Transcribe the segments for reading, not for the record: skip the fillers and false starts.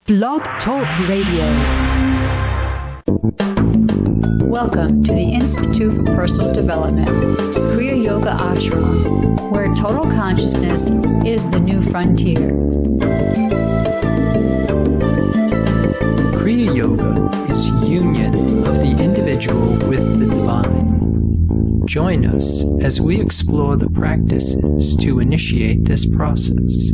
Blog Talk Radio. Welcome to the Institute for Personal Development, Kriya Yoga Ashram, where total consciousness is the new frontier. Kriya Yoga is union of the individual with the divine. Join us as we explore the practices to initiate this process.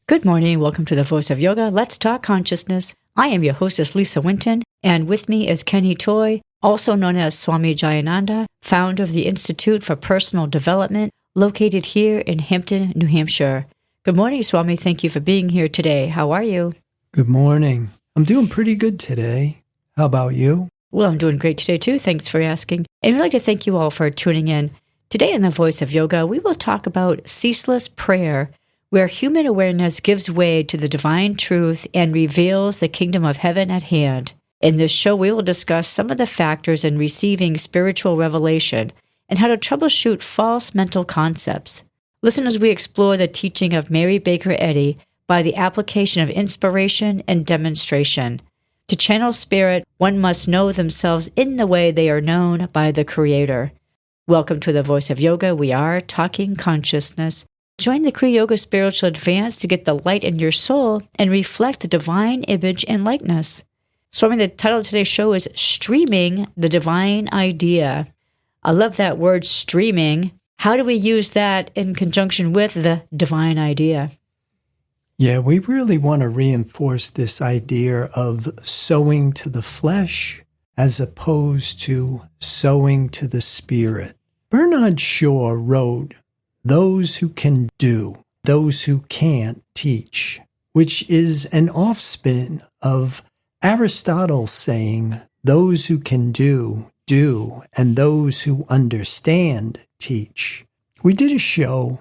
Good morning. Welcome to the Voice of Yoga. Let's talk consciousness. I am your hostess, Lisa Winton, and with me is Kenny Toy, also known as Swami Jayananda, founder of the Institute for Personal Development, located here in Hampton, New Hampshire. Good morning, Swami. Thank you for being here today. How are you? Good morning. I'm doing pretty good today. How about you? Well, I'm doing great today, too. Thanks for asking. And we'd like to thank you all for tuning in. Today in the Voice of Yoga, we will talk about ceaseless prayer, where human awareness gives way to the divine truth and reveals the kingdom of heaven at hand. In this show, we will discuss some of the factors in receiving spiritual revelation and how to troubleshoot false mental concepts. Listen as we explore the teaching of Mary Baker Eddy by the application of inspiration and demonstration. To channel spirit, one must know themselves in the way they are known by the Creator. Welcome to the Voice of Yoga. We are talking consciousness. Join the Kriya Yoga Spiritual Advance to get the light in your soul and reflect the divine image and likeness. Swami, the title of today's show is Streaming the Divine Idea. I love that word, streaming. How do we use that in conjunction with the divine idea? Yeah, we really want to reinforce this idea of sowing to the flesh as opposed to sowing to the spirit. Bernard Shaw wrote, "Those who can do, those who can't teach," which is an offspin of Aristotle saying, "Those who can do, do, and those who understand, teach." We did a show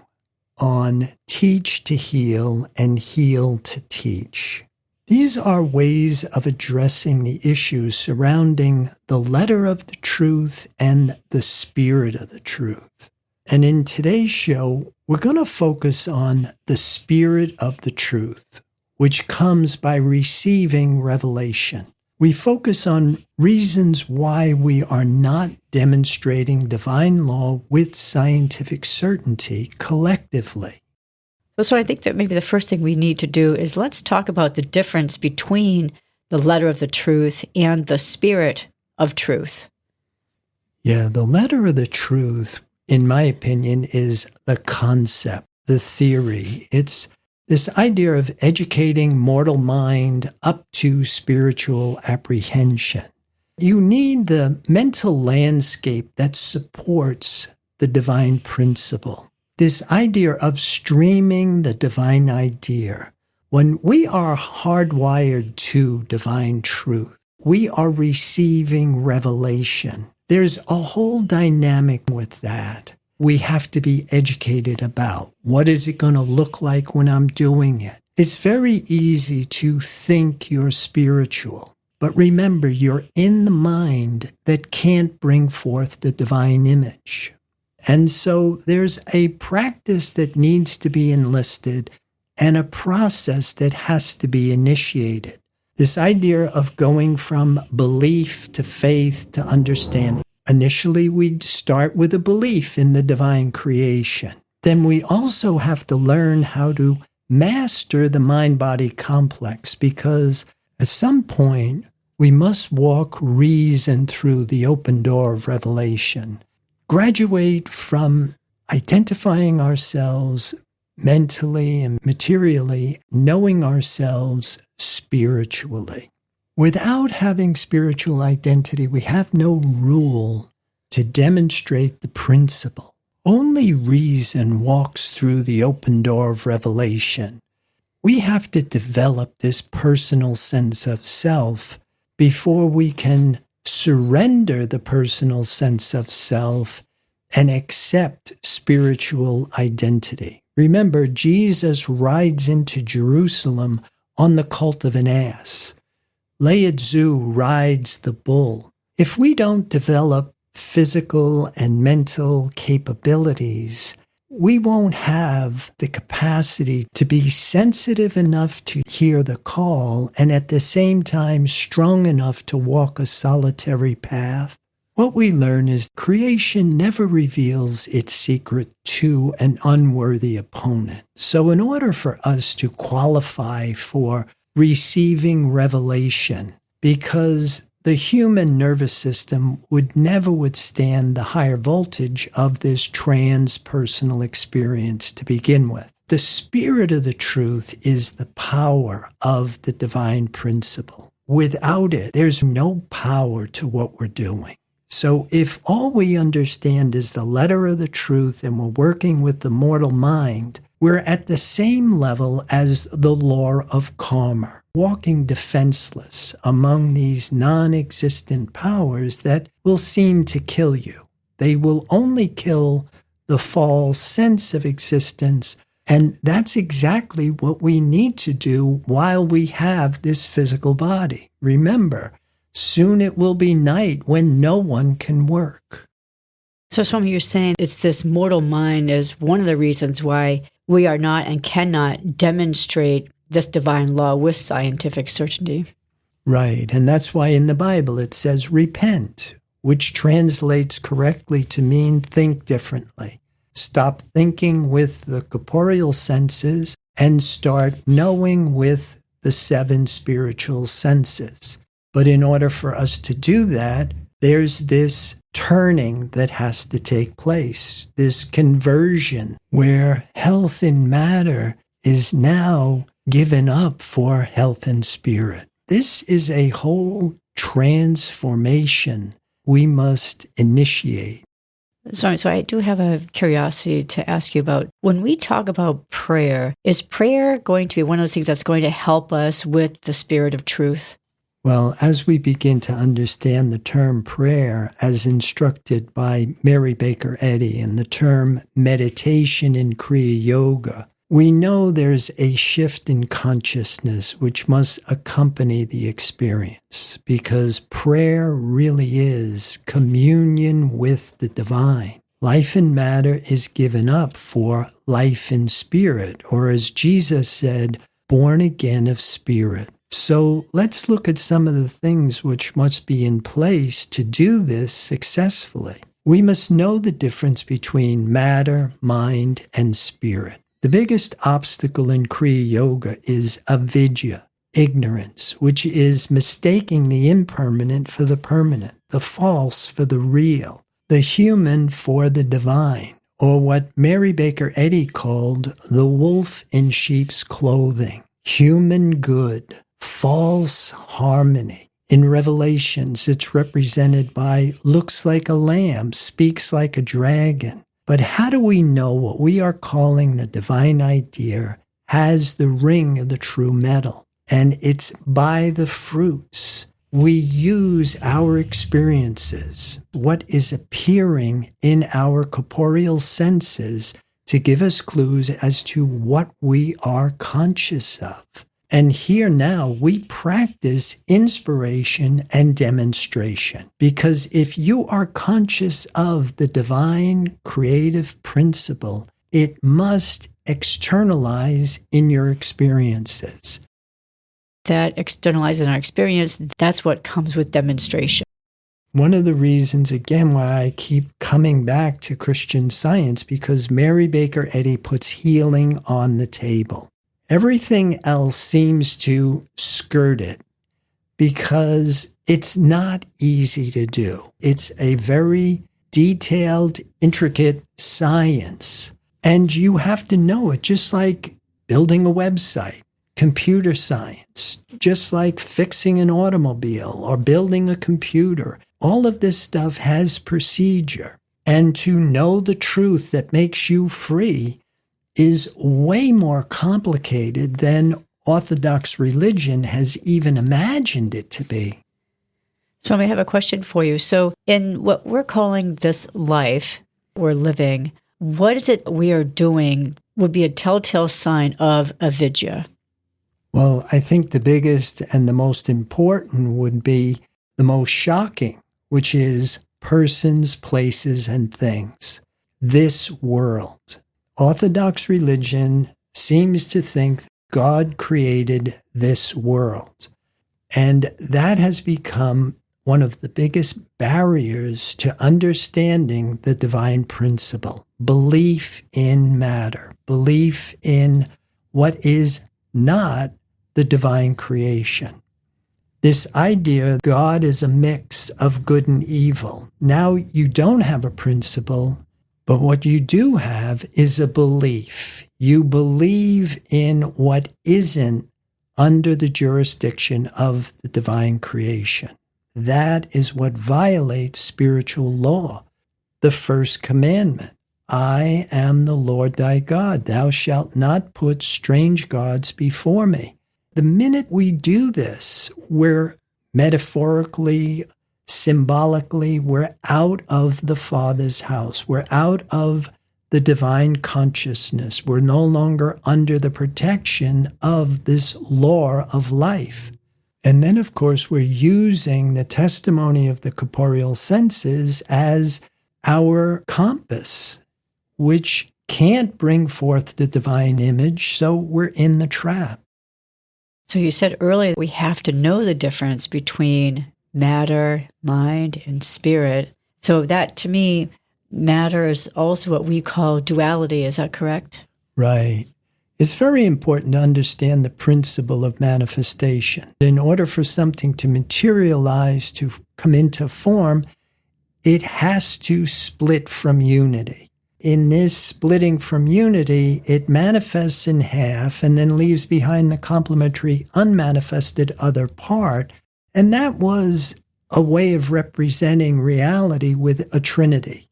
on teach to heal and heal to teach. These are ways of addressing the issues surrounding the letter of the truth and the spirit of the truth. And in today's show, we're going to focus on the spirit of the truth, which comes by receiving revelation. We focus on reasons why we are not demonstrating divine law with scientific certainty collectively. So I think that maybe the first thing we need to do is let's talk about the difference between the letter of the truth and the spirit of truth. Yeah, the letter of the truth, in my opinion, is the concept, the theory. It's this idea of educating mortal mind up to spiritual apprehension. You need the mental landscape that supports the divine principle. This idea of streaming the divine idea. When we are hardwired to divine truth, we are receiving revelation. There's a whole dynamic with that. We have to be educated about what is it going to look like when I'm doing it. It's very easy to think you're spiritual, but remember, you're in the mind that can't bring forth the divine image. And so there's a practice that needs to be enlisted and a process that has to be initiated. This idea of going from belief to faith to understanding. Initially, we'd start with a belief in the divine creation. Then we also have to learn how to master the mind-body complex, because at some point, we must walk reason through the open door of revelation. Graduate from identifying ourselves mentally and materially, knowing ourselves spiritually. Without having spiritual identity, we have no rule to demonstrate the principle. Only reason walks through the open door of revelation. We have to develop this personal sense of self before we can surrender the personal sense of self and accept spiritual identity. Remember, Jesus rides into Jerusalem on the colt of an ass. Lao Tzu rides the bull. If we don't develop physical and mental capabilities, we won't have the capacity to be sensitive enough to hear the call and at the same time strong enough to walk a solitary path. What we learn is creation never reveals its secret to an unworthy opponent. So in order for us to qualify for receiving revelation, because the human nervous system would never withstand the higher voltage of this transpersonal experience to begin with. The spirit of the truth is the power of the divine principle. Without it, there's no power to what we're doing. So if all we understand is the letter of the truth and we're working with the mortal mind, we're at the same level as the law of karma, walking defenseless among these non-existent powers that will seem to kill you. They will only kill the false sense of existence, and that's exactly what we need to do while we have this physical body. Remember, soon it will be night when no one can work. So, Swami, you're saying it's this mortal mind is one of the reasons why we are not and cannot demonstrate this divine law with scientific certainty. Right, and that's why in the Bible it says repent, which translates correctly to mean think differently. Stop thinking with the corporeal senses and start knowing with the 7 spiritual senses. But in order for us to do that, there's this turning that has to take place, this conversion where health in matter is now given up for health in spirit. This is a whole transformation we must initiate. So I do have a curiosity to ask you about, when we talk about prayer, is prayer going to be one of those things that's going to help us with the spirit of truth? Well, as we begin to understand the term prayer as instructed by Mary Baker Eddy and the term meditation in Kriya Yoga, we know there's a shift in consciousness which must accompany the experience, because prayer really is communion with the divine. Life in matter is given up for life in spirit, or as Jesus said, born again of spirit. So let's look at some of the things which must be in place to do this successfully. We must know the difference between matter, mind, and spirit. The biggest obstacle in Kriya Yoga is avidya, ignorance, which is mistaking the impermanent for the permanent, the false for the real, the human for the divine, or what Mary Baker Eddy called the wolf in sheep's clothing, human good, false harmony. In Revelations, it's represented by looks like a lamb, speaks like a dragon. But how do we know what we are calling the divine idea has the ring of the true metal? And it's by the fruits. We use our experiences, what is appearing in our corporeal senses, to give us clues as to what we are conscious of. And here now we practice inspiration and demonstration. Because if you are conscious of the divine creative principle, it must externalize in your experiences. That externalizing our experience, that's what comes with demonstration. One of the reasons, again, why I keep coming back to Christian Science, because Mary Baker Eddy puts healing on the table. Everything else seems to skirt it because it's not easy to do. It's a very detailed, intricate science, and you have to know it, just like building a website, computer science, just like fixing an automobile or building a computer. All of this stuff has procedure, and to know the truth that makes you free is way more complicated than Orthodox religion has even imagined it to be. So I have a question for you. So in what we're calling this life we're living, what is it we are doing would be a telltale sign of avidya? Well, I think the biggest and the most important would be the most shocking, which is persons, places, and things. This world. Orthodox religion seems to think God created this world. And that has become one of the biggest barriers to understanding the divine principle. Belief in matter, belief in what is not the divine creation. This idea God is a mix of good and evil. Now you don't have a principle, but what you do have is a belief. You believe in what isn't under the jurisdiction of the divine creation. That is what violates spiritual law. The first commandment, I am the Lord thy God. Thou shalt not put strange gods before me. The minute we do this, we're metaphorically, symbolically, we're out of the Father's house. We're out of the divine consciousness. We're no longer under the protection of this law of life. And then, of course, we're using the testimony of the corporeal senses as our compass, which can't bring forth the divine image, so we're in the trap. So you said earlier we have to know the difference between matter, mind, and spirit. So that, to me, matter is also what we call duality. Is that correct? Right. It's very important to understand the principle of manifestation. In order for something to materialize, to come into form, it has to split from unity. In this splitting from unity, it manifests in half and then leaves behind the complementary unmanifested other part. And that was a way of representing reality with a trinity.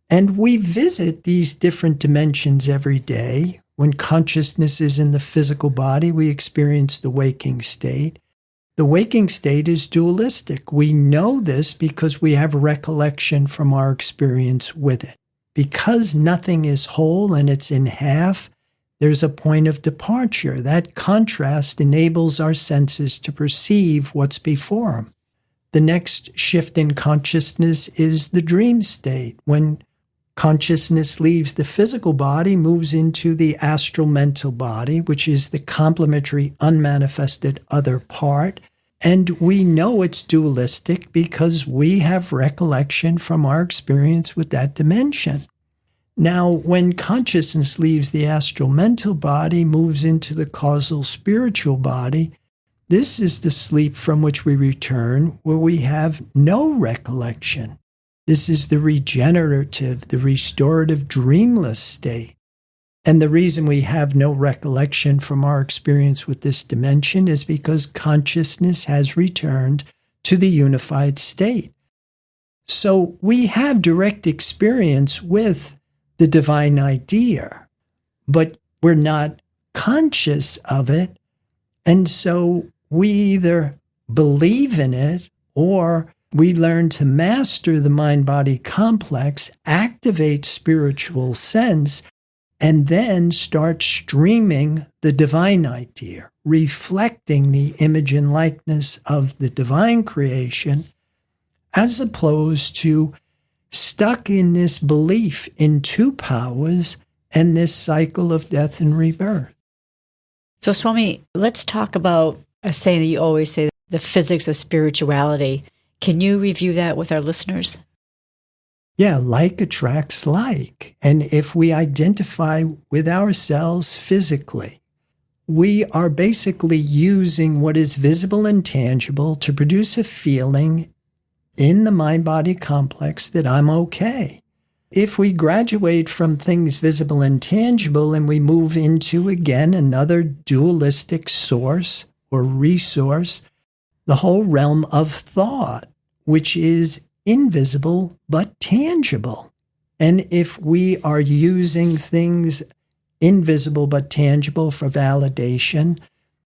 And we visit these different dimensions every day. When consciousness is in the physical body, we experience the waking state. The waking state is dualistic. We know this because we have recollection from our experience with it. Because nothing is whole and it's in half, there's a point of departure. That contrast enables our senses to perceive what's before them. The next shift in consciousness is the dream state, when consciousness leaves the physical body, moves into the astral mental body, which is the complementary unmanifested other part. And we know it's dualistic because we have recollection from our experience with that dimension. Now, when consciousness leaves the astral mental body, moves into the causal spiritual body, this is the sleep from which we return, where we have no recollection. This is the regenerative, the restorative, dreamless state. And the reason we have no recollection from our experience with this dimension is because consciousness has returned to the unified state. So we have direct experience with the divine idea, but we're not conscious of it. And so we either believe in it or we learn to master the mind-body complex, activate spiritual sense, and then start streaming the divine idea, reflecting the image and likeness of the divine creation, as opposed to stuck in this belief in two powers and this cycle of death and rebirth. So, Swami, let's talk about a saying that you always say, the physics of spirituality. Can you review that with our listeners? Yeah, like attracts like. And if we identify with ourselves physically, we are basically using what is visible and tangible to produce a feeling in the mind-body complex that I'm okay. If we graduate from things visible and tangible and we move into, again, another dualistic source or resource, the whole realm of thought, which is invisible but tangible. And if we are using things invisible but tangible for validation,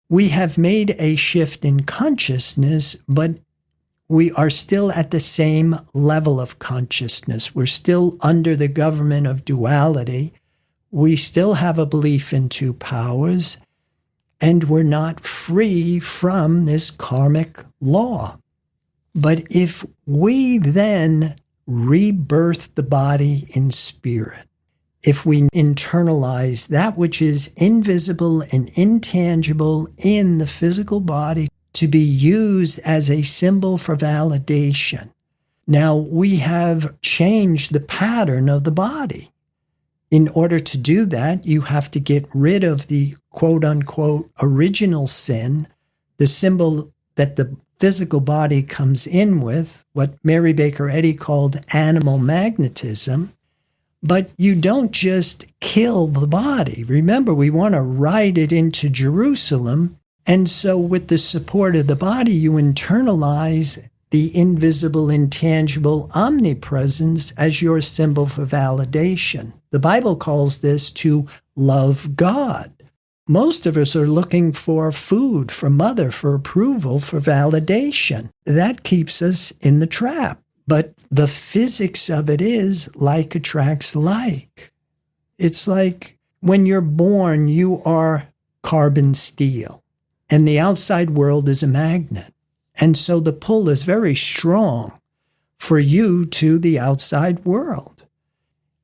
we have made a shift in consciousness, but we are still at the same level of consciousness. We're still under the government of duality. We still have a belief in two powers, and we're not free from this karmic law. But if we then rebirth the body in spirit, if we internalize that which is invisible and intangible in the physical body to be used as a symbol for validation. Now, we have changed the pattern of the body. In order to do that, you have to get rid of the quote-unquote original sin, the symbol that the physical body comes in with, what Mary Baker Eddy called animal magnetism. But you don't just kill the body. Remember, we want to ride it into Jerusalem. And so with the support of the body, you internalize the invisible, intangible omnipresence as your symbol for validation. The Bible calls this to love God. Most of us are looking for food, for mother, for approval, for validation. That keeps us in the trap. But the physics of it is like attracts like. It's like when you're born, you are carbon steel, and the outside world is a magnet. And so the pull is very strong for you to the outside world.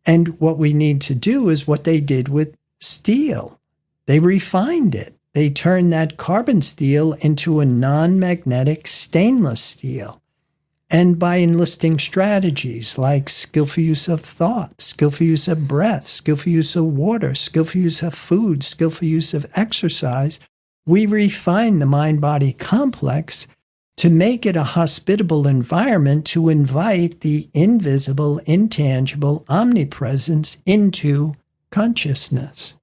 And what we need to do is what they did with steel. They refined it. They turned that carbon steel into a non-magnetic stainless steel. And by enlisting strategies like skillful use of thought, skillful use of breath, skillful use of water, skillful use of food, skillful use of exercise, we refine the mind-body complex to make it a hospitable environment to invite the invisible, intangible omnipresence into consciousness.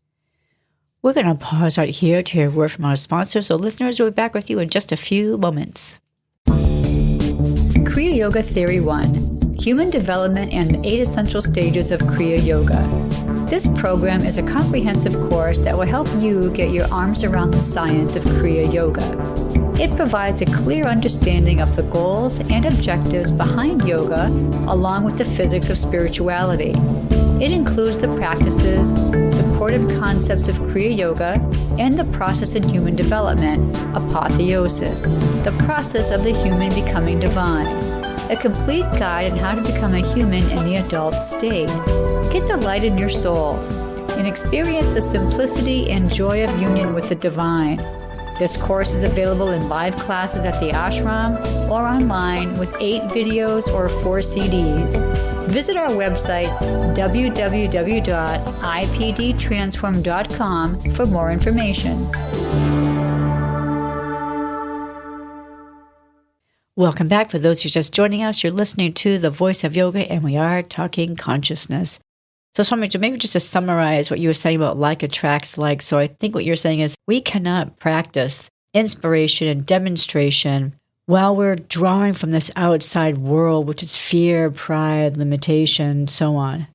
We're going to pause right here to hear a word from our sponsor. So listeners, we'll be back with you in just a few moments. Kriya Yoga Theory 1, Human Development and the 8 Essential Stages of Kriya Yoga. This program is a comprehensive course that will help you get your arms around the science of Kriya Yoga. It provides a clear understanding of the goals and objectives behind yoga, along with the physics of spirituality. It includes the practices, supportive concepts of Kriya Yoga, and the process in human development, apotheosis, the process of the human becoming divine. A complete guide on how to become a human in the adult state. Get the light in your soul and experience the simplicity and joy of union with the divine. This course is available in live classes at the ashram or online with 8 videos or 4 CDs. Visit our website, www.ipdtransform.com, for more information. Welcome back. For those who are just joining us, you're listening to The Voice of Yoga, and we are talking consciousness. So, Swami, maybe just to summarize what you were saying about like attracts like. So I think what you're saying is we cannot practice inspiration and demonstration while we're drawing from this outside world, which is fear, pride, limitation, so on.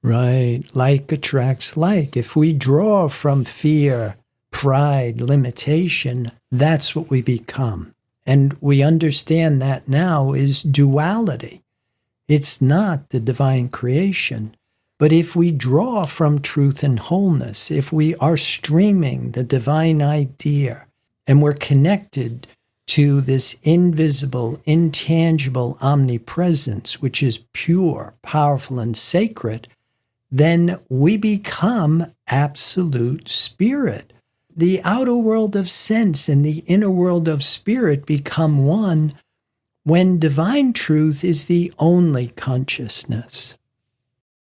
Right. Like attracts like. If we draw from fear, pride, limitation, that's what we become. And we understand that now is duality. It's not the divine creation. But if we draw from truth and wholeness, if we are streaming the divine idea and we're connected to this invisible, intangible omnipresence, which is pure, powerful, and sacred, then we become absolute spirit. The outer world of sense and the inner world of spirit become one when divine truth is the only consciousness.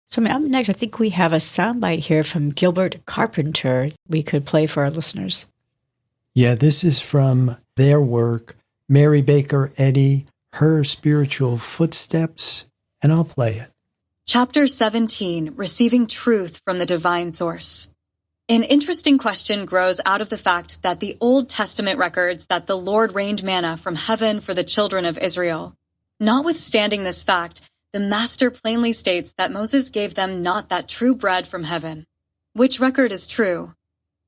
So up next, I think we have a soundbite here from Gilbert Carpenter we could play for our listeners. Yeah, this is from their work, Mary Baker Eddy, Her Spiritual Footsteps, and I'll play it. Chapter 17, Receiving Truth from the Divine Source. An interesting question grows out of the fact that the Old Testament records that the Lord rained manna from heaven for the children of Israel. Notwithstanding this fact, the Master plainly states that Moses gave them not that true bread from heaven. Which record is true?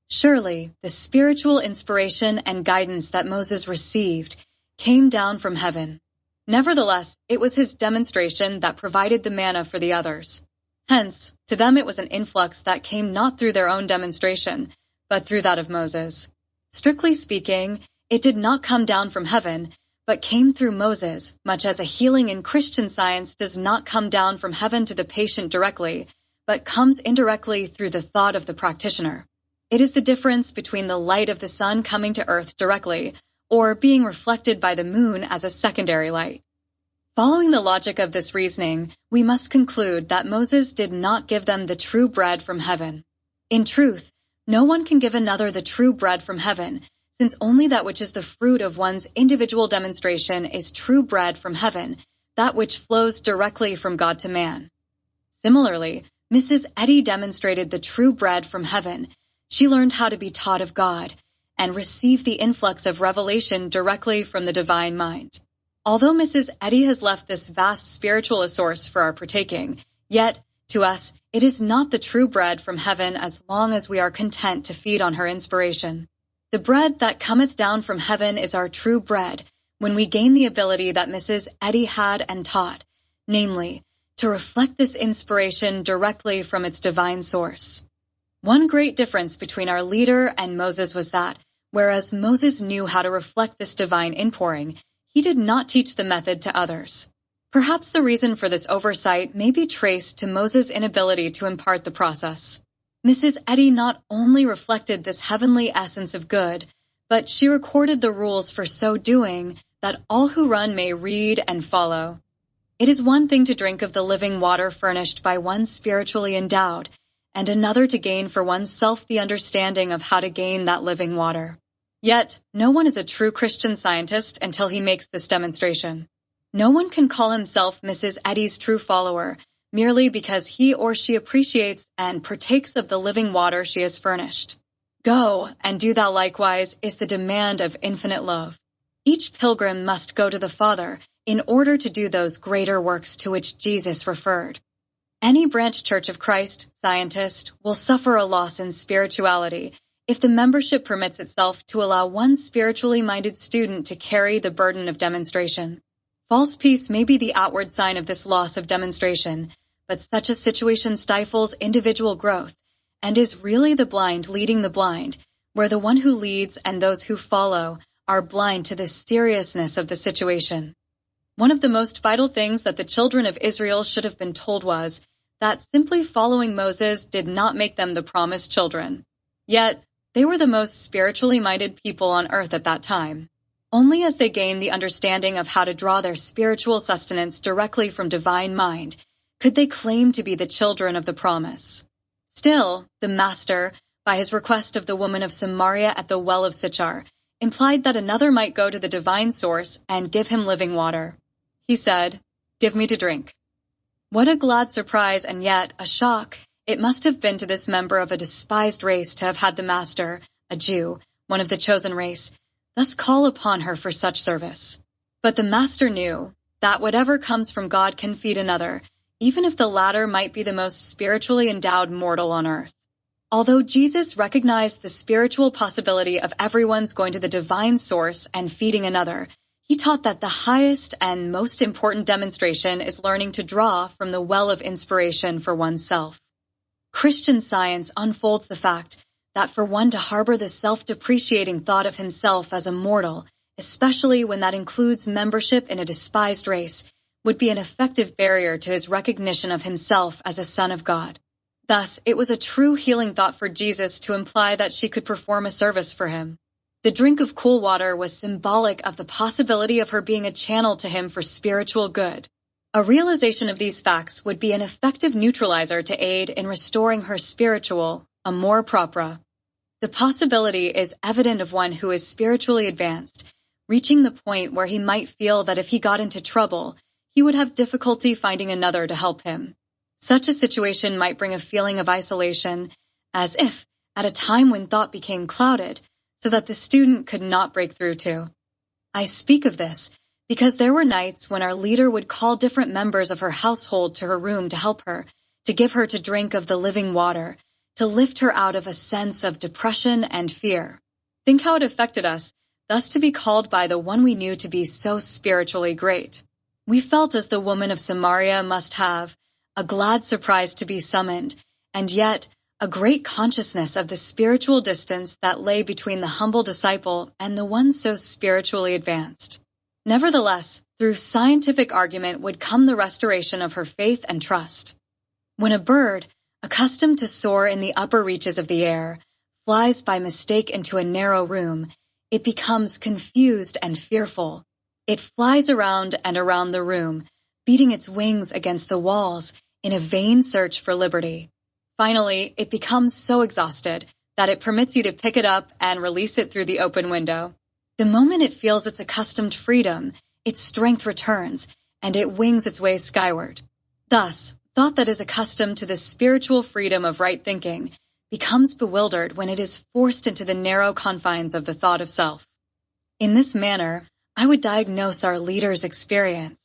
Surely, the spiritual inspiration and guidance that Moses received came down from heaven. Nevertheless, it was his demonstration that provided the manna for the others. Hence, to them it was an influx that came not through their own demonstration, but through that of Moses. Strictly speaking, it did not come down from heaven, but came through Moses, much as a healing in Christian science does not come down from heaven to the patient directly, but comes indirectly through the thought of the practitioner. It is the difference between the light of the sun coming to Earth directly or being reflected by the moon as a secondary light. Following the logic of this reasoning, we must conclude that Moses did not give them the true bread from heaven. In truth, no one can give another the true bread from heaven, since only that which is the fruit of one's individual demonstration is true bread from heaven, that which flows directly from God to man. Similarly, Mrs. Eddy demonstrated the true bread from heaven. She learned how to be taught of God and received the influx of revelation directly from the divine mind. Although Mrs. Eddy has left this vast spiritual source for our partaking, yet, to us, it is not the true bread from heaven as long as we are content to feed on her inspiration. The bread that cometh down from heaven is our true bread when we gain the ability that Mrs. Eddy had and taught, namely, to reflect this inspiration directly from its divine source. One great difference between our leader and Moses was that, whereas Moses knew how to reflect this divine inpouring, he did not teach the method to others. Perhaps the reason for this oversight may be traced to Moses' inability to impart the process. Mrs. Eddy not only reflected this heavenly essence of good, but she recorded the rules for so doing that all who run may read and follow. It is one thing to drink of the living water furnished by one spiritually endowed, and another to gain for oneself the understanding of how to gain that living water. Yet, no one is a true Christian Scientist until he makes this demonstration. No one can call himself Mrs. Eddy's true follower merely because he or she appreciates and partakes of the living water she has furnished. Go, and do thou likewise is the demand of infinite love. Each pilgrim must go to the Father in order to do those greater works to which Jesus referred. Any branch Church of Christ, Scientist, will suffer a loss in spirituality if the membership permits itself to allow one spiritually minded student to carry the burden of demonstration. False peace may be the outward sign of this loss of demonstration, but such a situation stifles individual growth and is really the blind leading the blind, where the one who leads and those who follow are blind to the seriousness of the situation. One of the most vital things that the children of Israel should have been told was that simply following Moses did not make them the promised children. Yet, they were the most spiritually minded people on earth at that time. Only as they gained the understanding of how to draw their spiritual sustenance directly from divine mind could they claim to be the children of the promise. Still, the Master, by his request of the woman of Samaria at the well of Sychar, implied that another might go to the divine source and give him living water. He said, "Give me to drink." What a glad surprise and yet a shock it must have been to this member of a despised race to have had the Master, a Jew, one of the chosen race, thus call upon her for such service. But the Master knew that whatever comes from God can feed another, even if the latter might be the most spiritually endowed mortal on earth. Although Jesus recognized the spiritual possibility of everyone's going to the divine source and feeding another, he taught that the highest and most important demonstration is learning to draw from the well of inspiration for oneself. Christian Science unfolds the fact that for one to harbor the self-depreciating thought of himself as a mortal, especially when that includes membership in a despised race, would be an effective barrier to his recognition of himself as a son of God. Thus, it was a true healing thought for Jesus to imply that she could perform a service for him. The drink of cool water was symbolic of the possibility of her being a channel to him for spiritual good. A realization of these facts would be an effective neutralizer to aid in restoring her spiritual amor propria. The possibility is evident of one who is spiritually advanced, reaching the point where he might feel that if he got into trouble, he would have difficulty finding another to help him. Such a situation might bring a feeling of isolation, as if at a time when thought became clouded, so that the student could not break through to. I speak of this because there were nights when our leader would call different members of her household to her room to help her, to give her to drink of the living water, to lift her out of a sense of depression and fear. Think how it affected us, thus to be called by the one we knew to be so spiritually great. We felt as the woman of Samaria must have, a glad surprise to be summoned, and yet a great consciousness of the spiritual distance that lay between the humble disciple and the one so spiritually advanced. Nevertheless, through scientific argument would come the restoration of her faith and trust. When a bird, accustomed to soar in the upper reaches of the air, flies by mistake into a narrow room, it becomes confused and fearful. It flies around and around the room, beating its wings against the walls in a vain search for liberty. Finally, it becomes so exhausted that it permits you to pick it up and release it through the open window. The moment it feels its accustomed freedom, its strength returns, and it wings its way skyward. Thus, thought that is accustomed to the spiritual freedom of right thinking becomes bewildered when it is forced into the narrow confines of the thought of self. In this manner, I would diagnose our leader's experience.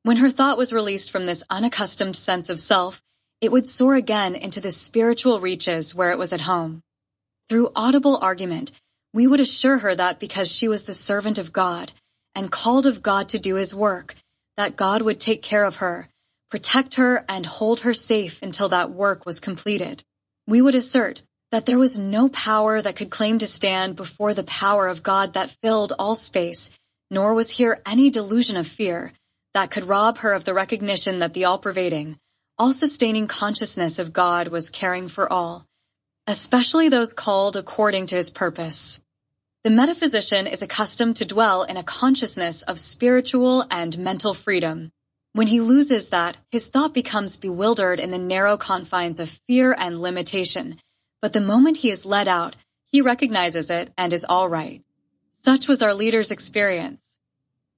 When her thought was released from this unaccustomed sense of self, it would soar again into the spiritual reaches where it was at home. Through audible argument, we would assure her that because she was the servant of God and called of God to do his work, that God would take care of her, protect her, and hold her safe until that work was completed. We would assert that there was no power that could claim to stand before the power of God that filled all space, nor was here any delusion of fear that could rob her of the recognition that the all-pervading, all-sustaining consciousness of God was caring for all, especially those called according to his purpose. The metaphysician is accustomed to dwell in a consciousness of spiritual and mental freedom. When he loses that, his thought becomes bewildered in the narrow confines of fear and limitation, but the moment he is let out, he recognizes it and is all right. Such was our leader's experience.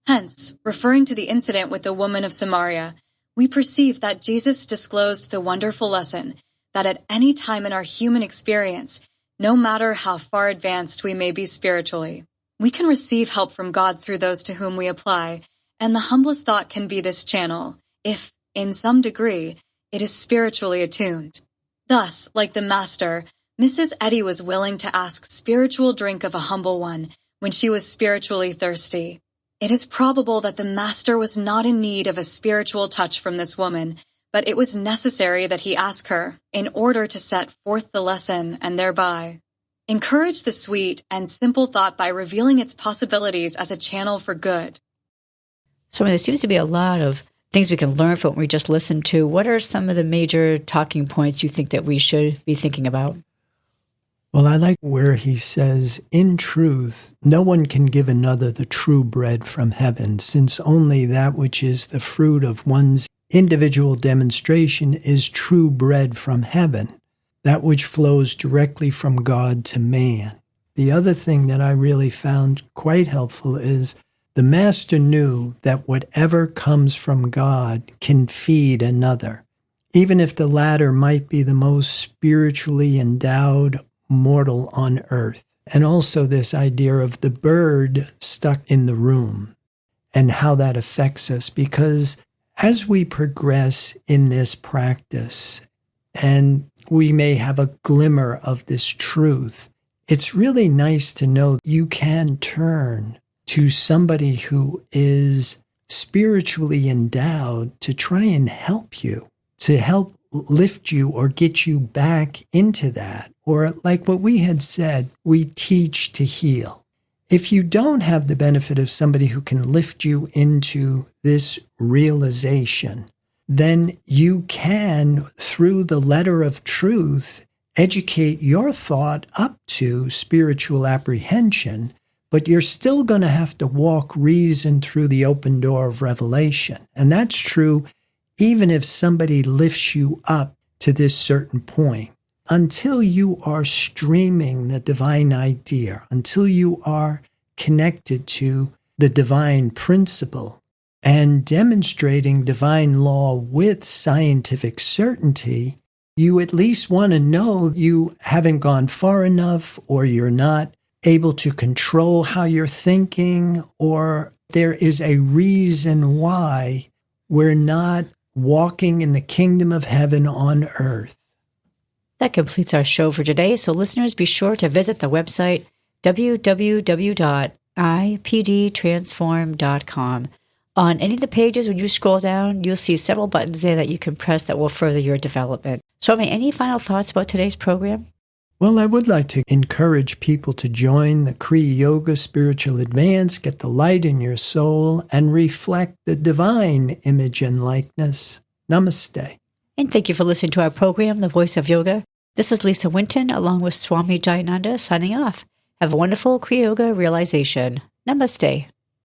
Hence, referring to the incident with the woman of Samaria, we perceive that Jesus disclosed the wonderful lesson that at any time in our human experience, no matter how far advanced we may be spiritually, we can receive help from God through those to whom we apply, and the humblest thought can be this channel, if, in some degree, it is spiritually attuned. Thus, like the Master, Mrs. Eddy was willing to ask spiritual drink of a humble one when she was spiritually thirsty. It is probable that the Master was not in need of a spiritual touch from this woman, but it was necessary that he ask her, in order to set forth the lesson and thereby encourage the sweet and simple thought by revealing its possibilities as a channel for good. So there seems to be a lot of things we can learn from what we just listened to. What are some of the major talking points you think that we should be thinking about? Well, I like where he says, in truth, no one can give another the true bread from heaven, since only that which is the fruit of one's individual demonstration is true bread from heaven, that which flows directly from God to man. The other thing that I really found quite helpful is the Master knew that whatever comes from God can feed another, even if the latter might be the most spiritually endowed mortal on earth. And also this idea of the bird stuck in the room and how that affects us, because as we progress in this practice and we may have a glimmer of this truth, it's really nice to know you can turn to somebody who is spiritually endowed to try and help you, to help lift you or get you back into that. Or like what we had said, we teach to heal. If you don't have the benefit of somebody who can lift you into this realization, then you can, through the letter of truth, educate your thought up to spiritual apprehension, but you're still going to have to walk reason through the open door of revelation. And that's true even if somebody lifts you up to this certain point. Until you are streaming the divine idea, until you are connected to the divine principle and demonstrating divine law with scientific certainty, you at least want to know you haven't gone far enough, or you're not able to control how you're thinking, or there is a reason why we're not walking in the kingdom of heaven on earth. That completes our show for today, so listeners, be sure to visit the website www.ipdtransform.com. On any of the pages, when you scroll down, you'll see several buttons there that you can press that will further your development. Swami, any final thoughts about today's program? Well, I would like to encourage people to join the Kriya Yoga Spiritual Advance, get the light in your soul, and reflect the divine image and likeness. Namaste. And thank you for listening to our program, The Voice of Yoga. This is Lisa Winton, along with Swami Jayananda, signing off. Have a wonderful Kriya Yoga realization. Namaste.